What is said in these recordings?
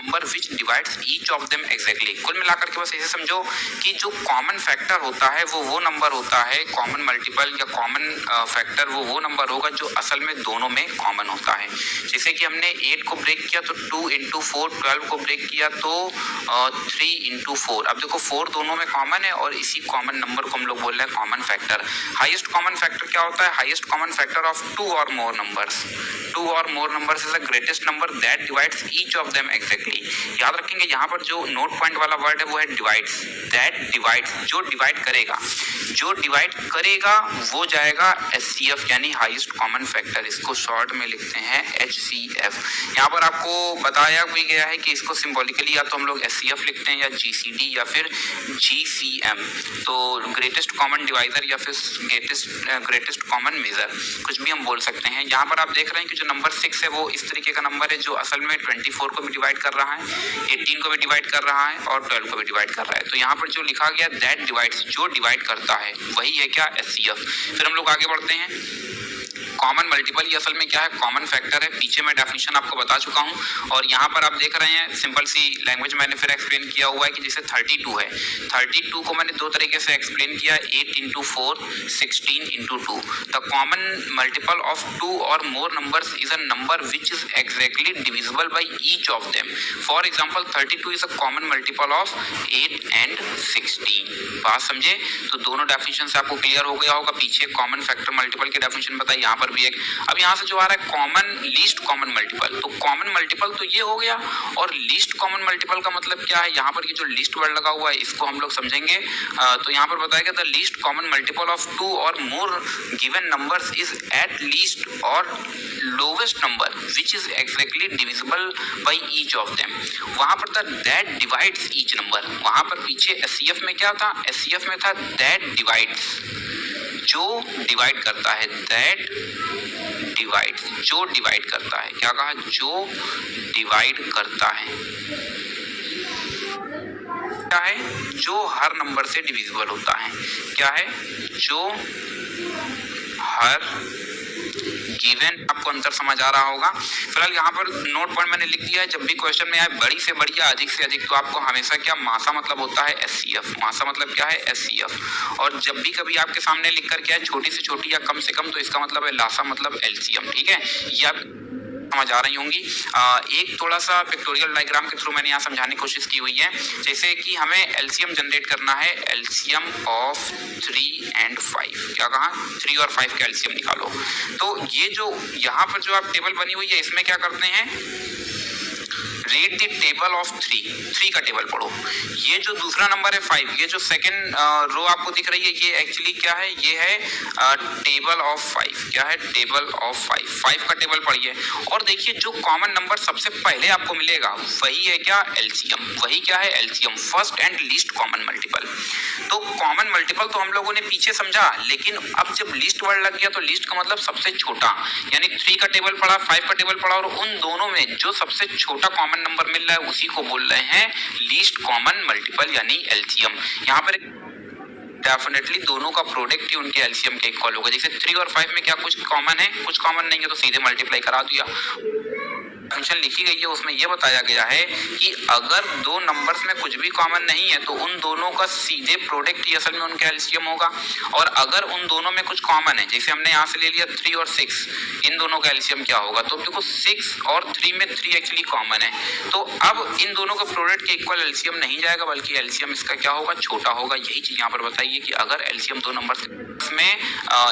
Number which divides each of them exactly. कुल मिलाकर के बस ऐसे समझो कि जो कॉमन फैक्टर होता है वो नंबर होता है, कॉमन मल्टीपल या कॉमन फैक्टर वो नंबर होगा जो असल में दोनों में कॉमन होता है। जैसे कि हमने 8 को ब्रेक किया तो 2 इंटू 4, 12 को ब्रेक किया तो 3 इंटू 4। अब देखो 4 दोनों में कॉमन है और इसी कॉमन नंबर को हम लोग बोल रहे हैं common factor. Highest common factor क्या होता है? Highest common factor of 2 or more numbers. 2 or more numbers is the greatest number that divides each of them exactly. याद रखेंगे यहाँ पर जो नोट पॉइंट वाला वर्ड है वो है डिवाइड्स। दैट डिवाइड्स, जो डिवाइड करेगा, जो डिवाइड करेगा वो जाएगा एचसीएफ यानी हाईएस्ट कॉमन फैक्टर। इसको शॉर्ट में लिखते हैं एचसीएफ। यहाँ पर आपको बताया भी गया है कि इसको सिंबॉलिकली या तो हम लोग एचसीएफ लिखते हैं या जीसीडी या फिर जीसीएम। तो ग्रेटेस्ट कॉमन डिवाइजर या फिर ग्रेटेस्ट कॉमन मेजर, कुछ भी हम बोल सकते हैं। यहाँ पर आप देख रहे हैं कि जो नंबर 6 है वो इस तरीके का नंबर है जो असल में 24 को भी डिवाइड कर रहा है, 18 को भी डिवाइड कर रहा है और 12 को भी डिवाइड कर रहा है। तो यहाँ पर जो लिखा गया दैट डिवाइड्स, जो डिवाइड करता है वही है क्या? एचसीएफ। फिर हम लोग आगे बढ़ते हैं। कॉमन मल्टीपल ये असल में क्या है? कॉमन फैक्टर है। पीछे मैं डेफिनेशन आपको बता चुका हूं और यहाँ पर आप देख रहे हैं सिंपल सी लैंग्वेज मैंने फिर एक्सप्लेन किया हुआ है कि जैसे 32 है, 32 को मैंने दो तरीके से एक्सप्लेन किया, 8 into 4, 16 into 2। The common multiple of 2 or more numbers is a number which is exactly divisible by each of them. For example 32 is a common multiple of 8 and 16। बात समझे? तो दोनों डेफिनेशन से आपको क्लियर हो गया होगा। पीछे कॉमन फैक्टर मल्टीपल की डेफिनेशन बताई, यहाँ पर भी एक। अब यहाँ से जो आ रहा है कॉमन लीस्ट कॉमन मल्टीपल, तो कॉमन मल्टीपल तो ये हो गया और लीस्ट कॉमन मल्टीपल का मतलब क्या है? यहाँ पर ये जो लीस्ट वर्ड लगा हुआ है इसको हम लोग समझेंगे। तो यहाँ पर बताया गया the least common multiple of 2 or more given numbers is at least or lowest number which is exactly divisible by each of them. वहां पर था दैट डिवाइड्स ईच नंबर। वहां पर पीछे एचसीएफ में क्या था? एचसीएफ में था दैट डिवाइड्स, जो डिवाइड करता है। दैट डिवाइड्स, जो डिवाइड करता है। क्या कहा? जो डिवाइड करता है। क्या है? जो हर नंबर से डिविजिबल होता है। क्या है? जो हर गिवन। आपको अंतर समझ आ रहा होगा। फिलहाल यहाँ पर नोट पॉइंट मैंने लिख दिया है, जब भी क्वेश्चन में आए बड़ी से बड़ी या अधिक से अधिक तो आपको हमेशा क्या मासा मतलब होता है एचसीएफ। मासा मतलब क्या है? एचसीएफ। और जब भी कभी आपके सामने लिख कर क्या है छोटी से छोटी या कम से कम, तो इसका मतलब है लासा मतलब एलसीएम। ठीक है, या समझ आ रही होंगी। एक थोड़ा सा पिक्टोरियल डायग्राम के थ्रू मैंने यहाँ समझाने की कोशिश की हुई है। जैसे कि हमें एलसीएम जनरेट करना है, एलसीएम ऑफ 3 एंड 5। क्या कहा? 3 और 5 का एलसीएम निकालो। तो ये जो यहाँ पर जो आप टेबल बनी हुई है इसमें क्या करते हैं? रीड द टेबल ऑफ 3 का टेबल पढ़ो। ये जो दूसरा नंबर है 5, ये जो सेकंड रो आपको दिख रही है ये एक्चुअली क्या है? ये है टेबल ऑफ 5। क्या है? टेबल ऑफ 5 का टेबल पढ़िए और देखिए जो कॉमन नंबर सबसे पहले आपको मिलेगा वही है क्या? एलसीएम। वही क्या है? LCM, first and least common multiple. तो कॉमन मल्टीपल तो हम लोगों ने पीछे समझा, लेकिन अब जब लीस्ट वर्ड लग गया तो लीस्ट का मतलब सबसे छोटा, यानी 3 का टेबल पढ़ा, 5 का टेबल पढ़ा और उन दोनों में जो सबसे छोटा कॉमन नंबर मिल रहा है उसी को बोल रहे हैं लीस्ट कॉमन मल्टीपल यानी एलसीएम। यहाँ पर डेफिनेटली दोनों का प्रोडक्ट ही उनके एलसीएम के इक्वल होगा। जैसे 3 और 5 में क्या कुछ कॉमन है? कुछ कॉमन नहीं है तो सीधे मल्टीप्लाई करा दिया। फंक्शन लिखी गई है उसमें यह बताया गया है कि अगर दो नंबर्स में कुछ भी कॉमन नहीं है तो उन दोनों का सीधे प्रोडक्ट ही असल में उनका एलसीएम होगा। और अगर उन दोनों में कुछ कॉमन है, जैसे हमने यहाँ से ले लिया 3 और 6, इन दोनों का एलसीएम क्या होगा? तो देखो 6 और 3 में 3 एक्चुअली कॉमन है, तो अब इन दोनों का प्रोडक्ट के इक्वल एलसीएम नहीं जाएगा बल्कि एलसीएम इसका क्या होगा? छोटा होगा। यही चीज यहाँ पर बताइए कि अगर एलसीएम दो नंबर में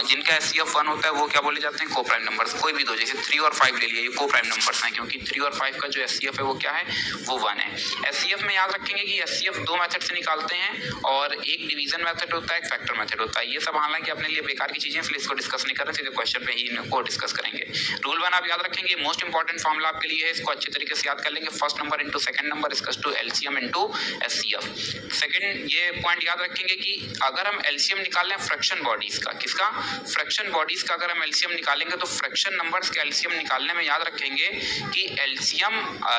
जिनका एचसीएफ 1 होता है वो क्या बोले जाते हैं? को प्राइम नंबर्स। कोई भी दो, जैसे 3 और 5 ले लिए, ये को प्राइम नंबर्स हैं क्योंकि 3 और 5 का जो एचसीएफ है वो क्या है? वो 1 है। एचसीएफ में याद रखेंगे कि एचसीएफ दो मेथड से निकालते हैं और एक डिवीजन मेथड होता है, एक फैक्टर मेथड होता है। ये सब हालांकि अपने लिए बेकार की चीजें, इसलिए इसको डिस्कस नहीं कर रहे, सीधे क्वेश्चन पे ही इनको डिस्कस करेंगे। रूल 1 आप याद रखेंगे, मोस्ट इंपॉर्टेंट फॉर्मूला आपके लिए है, इसको अच्छे तरीके से याद कर लेंगे। First number into second number equals to LCM into HCF. Second ये पॉइंट याद रखेंगे कि अगर हम एलसीएम निकाल लें फ्रैक्शन बॉडीज का, किसका? फ्रैक्शन बॉडीज का अगर हम एलसीएम निकालेंगे तो फ्रैक्शन नंबर्स के एलसीएम निकालने में याद रखेंगे कि कि एलसीएम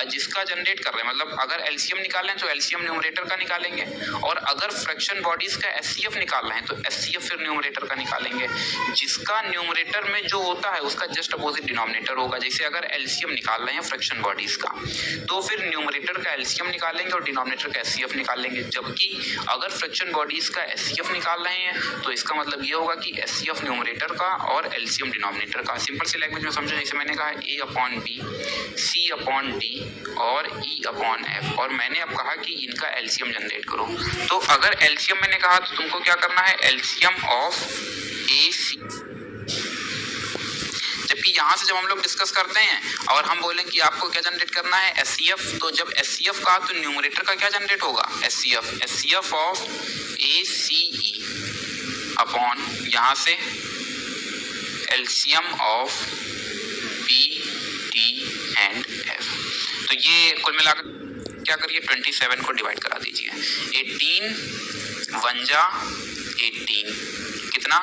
जिसका जनरेट कर रहे हैं, मतलब अगर एलसीएम निकालें तो एलसीएम न्यूमरेटर का निकालेंगे, और अगर फ्रैक्शन बॉडीज का एचसीएफ निकाल रहे हैं तो एचसीएफ फिर न्यूमरेटर का निकालेंगे। जिसका न्यूमरेटर में जो होता है उसका जस्ट अपोजिट डिनोमिनेटर होगा। जैसे अगर एलसीएम निकाल रहे हैं फ्रैक्शन बॉडीज का, तो फिर न्यूमरेटर का एलसीएम निकालेंगे और डिनोमिनेटर का एचसीएफ निकालेंगे। जबकि अगर फ्रैक्शन बॉडीज का एचसीएफ निकाल रहे हैं तो इसका मतलब ये होगा कि एचसीएफ न्यूमरेटर का और एलसीएम डिनोमिनेटर का। सिंपल सी लैंग्वेज में समझो, जैसे मैंने कहा ए अपॉन बी, सी अपॉन डी और ई अपॉन एफ, और मैंने अब कहा कि इनका एलसीएम जनरेट करो। तो अगर एलसीएम मैंने कहा तो तुमको क्या करना है, एलसीएम ऑफ ए सी। जबकि यहाँ से जब हम लोग डिस्कस करते हैं और हम बोलें कि आपको क्या जनरेट करना है, एचसीएफ, तो जब एचसीएफ कहा तो न्यूमरेटर का क्या जनरेट होगा, HCF of A C E upon यहाँ से LCM of B D and F. तो ये कुल मिलाकर क्या करिए, 27 को डिवाइड करा दीजिए। 18 1 जा 18 कितना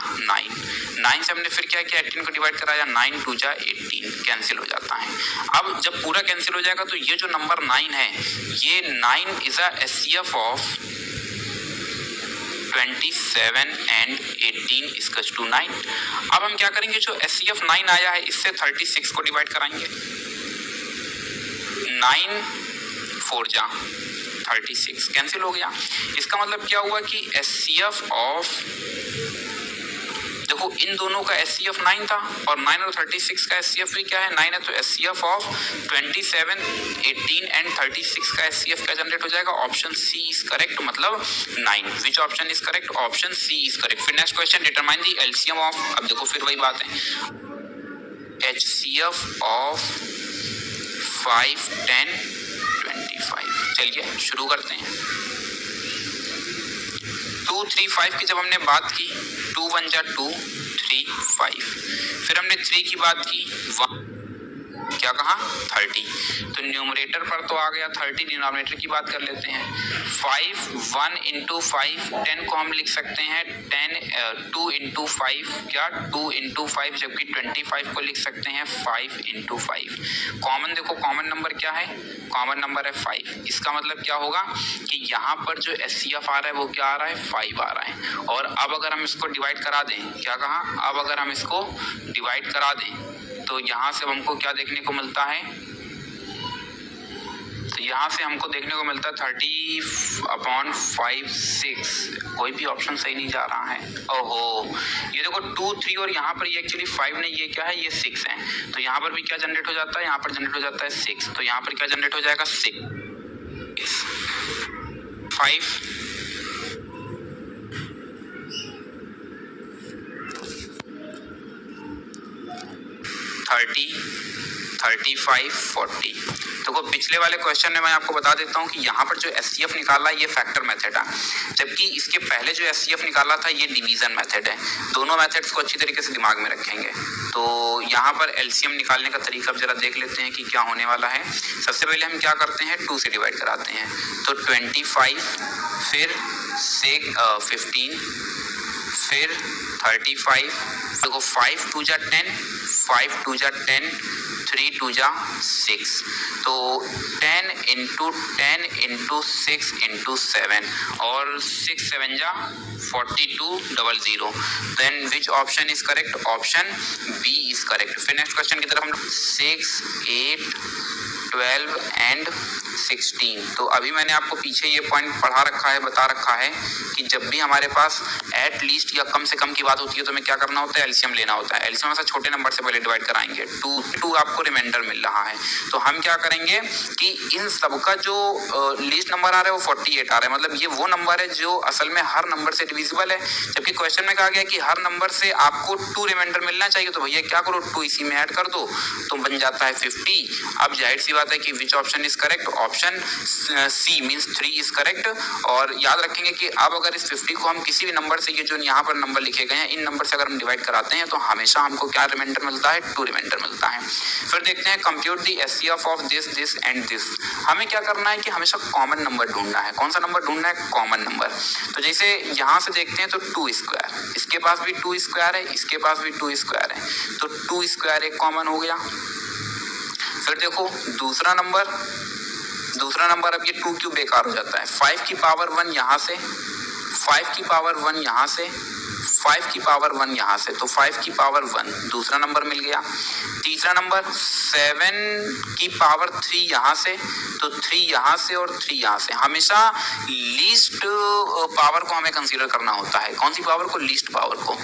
9 से हमने फिर क्या किया, 18 को डिवाइड कराया, 9 2 जा 18 कैंसिल हो जाता है। अब जब पूरा कैंसिल हो जाएगा तो ये जो नंबर 9 है, ये 9 is a HCF of 27 and 18 equals to 9। अब हम क्या करेंगे, जो एचसीएफ 9 आया है इससे 36 को डिवाइड कराएंगे। 9 4 जा 36 कैंसिल हो गया। इसका मतलब क्या हुआ कि एचसीएफ ऑफ, देखो इन दोनों का एचसीएफ 9 था और 9 और 36 का एचसीएफ भी क्या है 9 है, तो एचसीएफ ऑफ 27 18 एंड 36 का एचसीएफ क्या जनरेट हो जाएगा, ऑप्शन सी इज करेक्ट, मतलब 9। Which option is correct, option C is correct. फिर next question, determine the LCM of, अब देखो फिर वही बात है, एचसीएफ ऑफ 5 10 25। चलिए शुरू करते हैं। 2 3 5 की जब हमने बात की, 2 1 जा 2 3 5, फिर हमने 3 की बात की 1, क्या कहा 30, तो न्यूमरेटर पर तो आ गया 30, डिनोमिनेटर की बात कर लेते हैं। 5 1 इंटू 5 10 को हम लिख सकते हैं 10 2 इंटू 5 क्या 2 इंटू 5, जबकि 25 को लिख सकते हैं 5 इंटू 5। कॉमन देखो, कॉमन नंबर क्या है, कॉमन नंबर है 5। इसका मतलब क्या होगा कि यहाँ पर जो एचसीएफ आ रहा है वो क्या आ रहा है 5 आ रहा है। और अब अगर हम इसको डिवाइड करा दें, क्या कहा, अब अगर हम इसको डिवाइड करा दें तो यहाँ से हमको क्या देखने को मिलता है, तो यहाँ से हमको देखने को मिलता है 30/5 6। कोई भी ऑप्शन सही नहीं जा रहा है। ओहो, ये देखो 2 3 और यहाँ पर ये एक्चुअली 5 नहीं, ये क्या है, ये 6 है। तो यहाँ पर भी क्या जनरेट हो जाता है, यहाँ पर जनरेट हो जाता है 6, तो यहाँ पर क्या जनरेट हो जाएगा 6 5 30 35 40। देखो पिछले वाले क्वेश्चन में मैं आपको बता देता हूँ कि यहाँ पर जो एचसीएफ निकाला ये फैक्टर मेथड है, जबकि इसके पहले जो एचसीएफ निकाला था ये डिवीजन मेथड है। दोनों मेथड्स को अच्छी तरीके से दिमाग में रखेंगे। तो यहाँ पर एलसीएम निकालने का तरीका अब जरा देख लेते हैं कि क्या होने वाला है। सबसे पहले हम क्या करते हैं, 2 से डिवाइड कराते हैं, तो 25 फिर 15 फिर 35, देखो 5 2 जा 10 5 2 जा 10 3 2 जा 6, तो 10 इंटू 10 इंटू 6 इंटू 7 और 6 7 जा 4200। Then which option is correct, option B is correct. फिर नेक्स्ट क्वेश्चन की तरफ हम 6 8 12 एंड 16। तो अभी मैंने आपको पीछे ये पॉइंट पढ़ा रखा है, बता रखा है कि जब भी हमारे पास एट लीस्ट या कम से कम की बात होती है तो हमें क्या करना होता है, एलसीएम लेना होता है। एलसीएम से छोटे नंबर से पहले डिवाइड कराएंगे, 2 आपको रिमाइंडर मिल रहा है, तो हम क्या करेंगे कि इन सबका जो लीस्ट नंबर आ रहा है वो 48 आ रहा है, मतलब ये वो नंबर है जो असल में हर नंबर से डिविजिबल है। जबकि क्वेश्चन में कहा गया कि हर नंबर से आपको 2 रिमाइंडर मिलना चाहिए, तो भैया क्या करो 2 इसी में ऐड कर दो तो बन जाता है 50। अब जाहिर सी बात है कि which option is correct, option C means 3 is correct. और याद रखेंगे कि अब अगर इस 50 को हम किसी भी नंबर से, ये जो यहाँ पर नंबर लिखे गए हैं इन नंबर से अगर हम डिवाइड कराते हैं तो हमेशा हमको क्या रिमाइंडर मिलता है, 2 रिमाइंडर मिलता है। फिर देखते हैं compute the HCF of this this and this. हमें क्या करना है कि हमेशा कॉमन नंबर ढूंढना है। कौन सा नंबर ढूंढना है, कॉमन नंबर। तो जैसे यहाँ से देखते हैं तो 2 स्क्वायर, इसके पास भी 2 स्क्वायर है, इसके पास भी 2 स्क्वायर है, तो 2 स्क्वायर एक कॉमन हो गया। फिर देखो दूसरा नंबर अब ये 2 क्यूब बेकार हो जाता है, 5 की पावर 1 यहाँ से, 5 की पावर 1 यहाँ से, 5 की पावर 1 यहाँ से, तो 5 की पावर 1 दूसरा नंबर मिल गया। तीसरा नंबर 7 की पावर 3 यहाँ से, तो 3 यहाँ से और 3 यहाँ से। हमेशा लीस्ट पावर को हमें कंसीडर करना होता है। कौन सी पावर को? लीस्ट पावर को।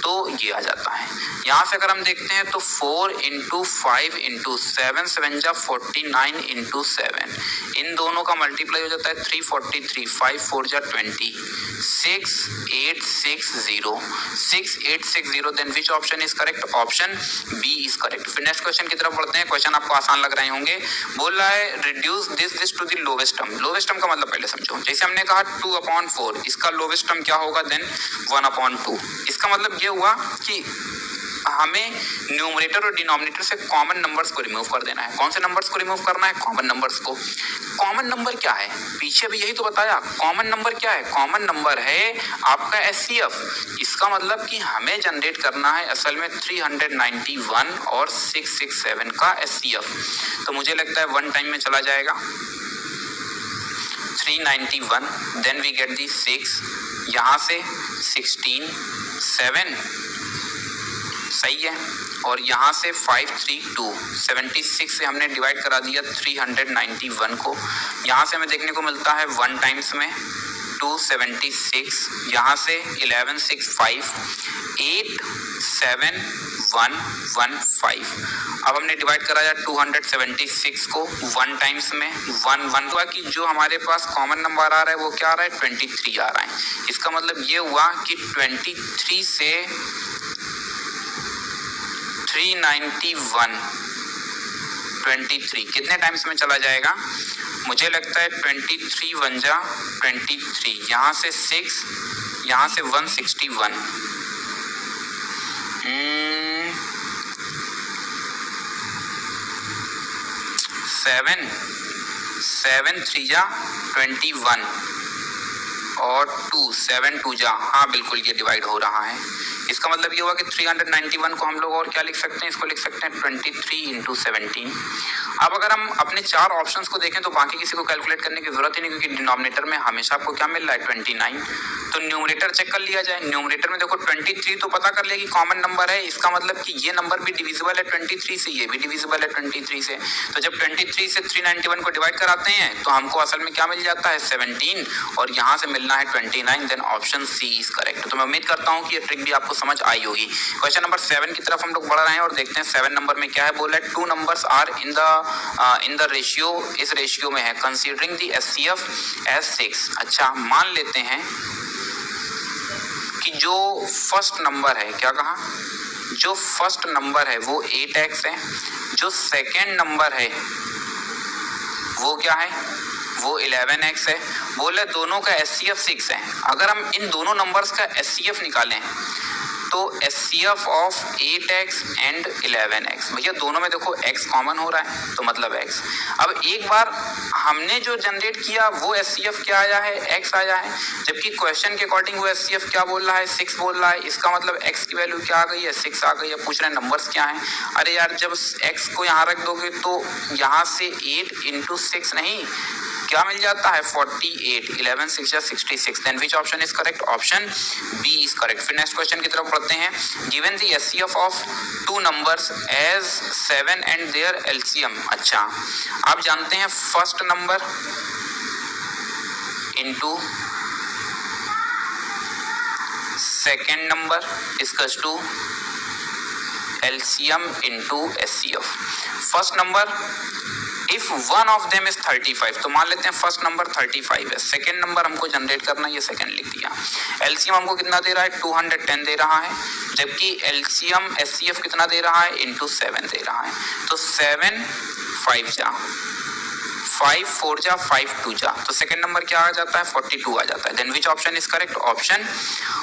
तो ये आ जाता है। यहाँ से अगर हम देखते हैं तो 4 × 5 × 7, 7 जा 49 × 7, इन दोनों का मल्टीप्लाई हो जाता है 343, 5 4 जा 20, 6860, 6860। Then which option is correct? Option B is correct. फिर नेक्स्ट क्वेश्चन की तरफ बढ़ते हैं। क्वेश्चन आपको आसान लग रहे होंगे। बोल रहा है reduce this to the lowest term. Lowest term का मतलब पहले समझो। जैसे हमने कहा 2/4, इसका लोवेस्ट टर्म क्या होगा? देन 1/2। इसका मतलब ये हुआ कि हमें न्यूमरेटर और डिनोमिनेटर से कॉमन नंबर्स को रिमूव कर देना है। कौन से नंबर्स को रिमूव करना है? कॉमन नंबर्स को। कॉमन नंबर क्या है? पीछे भी यही तो बताया। कॉमन नंबर क्या है? कॉमन नंबर है आपका एचसीएफ। इसका मतलब कि हमें जनरेट करना है असल में 391 और 667 का एचसीएफ। तो मुझे लगता है 1 टाइम में चला जाएगा 391, देन वी गेट दी 6, यहाँ से 16, 7 सही है, और यहाँ से 532, 76 से हमने डिवाइड करा दिया 391 को। यहाँ से हमें देखने को मिलता है 1 टाइम्स में 276, यहाँ से 1165, 87115। अब हमने डिवाइड कराया 276 को 1 टाइम्स में 1 हुआ कि जो हमारे पास कॉमन नंबर आ रहा है वो क्या आ रहा है? 23 आ रहा है। इसका मतलब ये हुआ कि 23 से 391, 23 कितने टाइम्स में चला जाएगा? मुझे लगता है 23 1 जा 23, यहाँ से 6, यहाँ से 161, 7 3 जा 21 और 2 7 2 जा, हाँ बिल्कुल ये डिवाइड हो रहा है। इसका मतलब ये हुआ कि 391 को हम लोग और क्या लिख सकते हैं? इसको लिख सकते हैं 23 × 17। अब अगर हम अपने 4 ऑप्शंस को देखें तो बाकी किसी को कैलकुलेट करने की जरूरत ही नहीं, क्योंकि डिनोमिनेटर में हमेशा आपको क्या मिल रहा है? 29। तो न्यूमरेटर चेक कर लिया जाए। न्यूमरेटर में देखो 23 तो पता कर लिया कि कॉमन नंबर है। इसका मतलब कि ये नंबर भी डिविजिबल है 23 से, ये भी डिविजिबल है 23 से। तो जब 23 से 391 को डिवाइड कराते हैं तो हमको असल में क्या मिल जाता है? 17, और यहाँ से मिलना है 29। Then option C is correct. तो मैं उम्मीद करता हूँ कि ये ट्रिक भी आपको समझ आई होगी। क्वेश्चन नंबर 7 की तरफ हम लोग बढ़ रहे हैं और देखते हैं 7 नंबर में क्या है। बोला है 2 numbers are in the ratio, इस रेशियो में है, कंसीडरिंग द एचसीएफ एज 6। अच्छा, मान लेते हैं कि जो फर्स्ट नंबर है, क्या कहा? जो फर्स्ट नंबर है वो 8x है, जो सेकेंड नंबर है वो क्या है? वो 11x है। बोले दोनों का एचसीएफ 6 है। अगर हम इन दोनों नंबर्स का एचसीएफ निकालें तो HCF of 8x and 11x, भैया दोनों में देखो x कॉमन हो रहा है तो मतलब x। अब एक बार हमने जो जनरेट किया वो एचसीएफ क्या आया है? x आया है, जबकि क्वेश्चन के अकॉर्डिंग वो एचसीएफ क्या बोल रहा है? 6 बोल रहा है। इसका मतलब x की वैल्यू क्या आ गई है? 6 आ गई है। पूछ रहे हैं नंबर्स क्या हैं? अरे यार, जब x को यहाँ रख दोगे तो यहाँ से 8 × 6 नहीं, क्या मिल जाता है? 48, 11 6 66। Then which option is correct? Option B is correct. फिर नेक्स्ट क्वेश्चन की तरफ बढ़ते हैं। Given the HCF of 2 numbers as 7 and their LCM. अच्छा, आप जानते हैं first number into second number equals to LCM into HCF. First number if one of them is 35, तो मान लेते हैं फर्स्ट नंबर 35 है, सेकेंड नंबर हमको जनरेट करना है, ये सेकेंड लिख दिया। एलसीएम हमको कितना दे रहा है? 210 दे रहा है, जबकि एलसीएम एचसीएफ कितना दे रहा है? इनटू 7 दे रहा है। तो 7 5 जा 5 4 जा 5 2 जा, तो सेकेंड नंबर क्या आ जाता है? 42 आ जाता है। Then which option is correct? Option